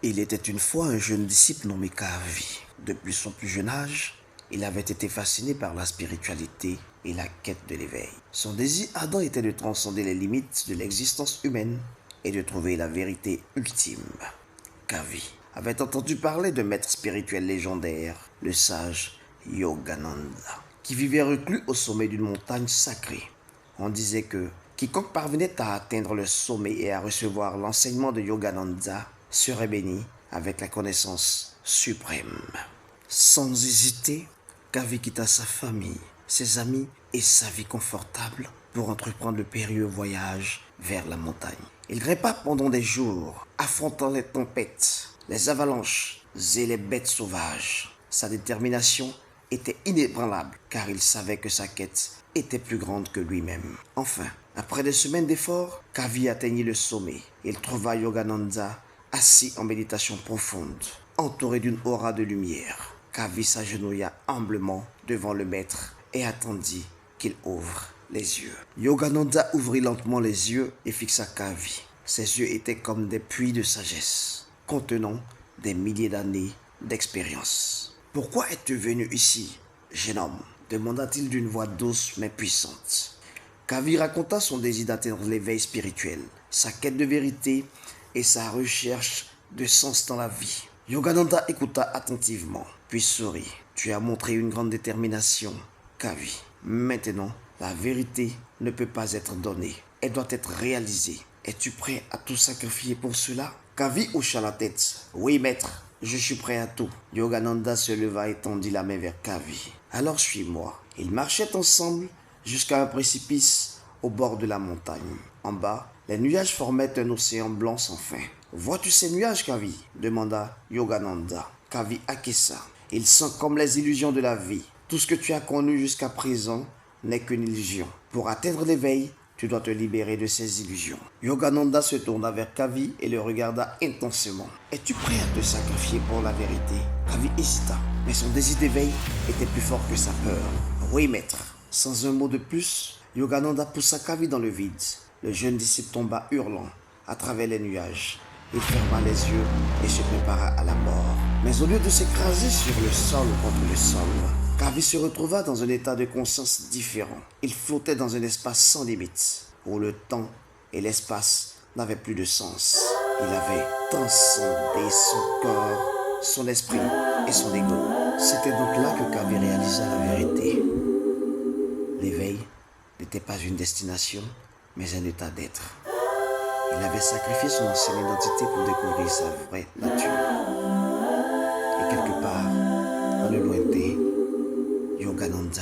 Il était une fois un jeune disciple nommé Kavi. Depuis son plus jeune âge, il avait été fasciné par la spiritualité et la quête de l'éveil. Son désir ardent était de transcender les limites de l'existence humaine et de trouver la vérité ultime. Kavi avait entendu parler d'un maître spirituel légendaire, le sage Yogananda, qui vivait reclus au sommet d'une montagne sacrée. On disait que quiconque parvenait à atteindre le sommet et à recevoir l'enseignement de Yogananda serait béni avec la connaissance suprême. Sans hésiter, Kavi quitta sa famille, ses amis et sa vie confortable pour entreprendre le périlleux voyage vers la montagne. Il grimpa pendant des jours, affrontant les tempêtes, les avalanches et les bêtes sauvages. Sa détermination était inébranlable car il savait que sa quête était plus grande que lui-même. Enfin, après des semaines d'efforts, Kavi atteignit le sommet. Il trouva Yogananda assis en méditation profonde, entouré d'une aura de lumière. Kavi s'agenouilla humblement devant le maître et attendit qu'il ouvre les yeux. Yogananda ouvrit lentement les yeux et fixa Kavi. Ses yeux étaient comme des puits de sagesse, contenant des milliers d'années d'expérience. « Pourquoi es-tu venu ici, jeune homme ?» demanda-t-il d'une voix douce mais puissante. Kavi raconta son désir d'atteindre l'éveil spirituel, sa quête de vérité et sa recherche de sens dans la vie. Yogananda écouta attentivement, puis sourit. « Tu as montré une grande détermination, Kavi. Maintenant, la vérité ne peut pas être donnée. Elle doit être réalisée. Es-tu prêt à tout sacrifier pour cela ?» Kavi hocha la tête. « Oui, maître, je suis prêt à tout. » Yogananda se leva et tendit la main vers Kavi. « Alors suis-moi. » Ils marchaient ensemble jusqu'à un précipice au bord de la montagne. En bas, les nuages formaient un océan blanc sans fin. « Vois-tu ces nuages, Kavi ?» demanda Yogananda. Kavi acquiesça. « Ils sont comme les illusions de la vie. Tout ce que tu as connu jusqu'à présent n'est qu'une illusion. Pour atteindre l'éveil, tu dois te libérer de ces illusions. » Yogananda se tourna vers Kavi et le regarda intensément. « Es-tu prêt à te sacrifier pour la vérité ?» Kavi hésita, mais son désir d'éveil était plus fort que sa peur. « Oui, maître. » Sans un mot de plus, Yogananda poussa Kavi dans le vide. Le jeune disciple tomba hurlant à travers les nuages. Il ferma les yeux et se prépara à la mort. Mais au lieu de s'écraser sur le sol contre le sol, Kavi se retrouva dans un état de conscience différent. Il flottait dans un espace sans limite, où le temps et l'espace n'avaient plus de sens. Il avait transcendé son corps, son esprit et son ego. C'était donc là que Kavi réalisa la vérité. L'éveil n'était pas une destination, mais un état d'être. Il avait sacrifié son ancienne identité pour découvrir sa vraie nature. Et quelque part, dans le lointain, Yogananda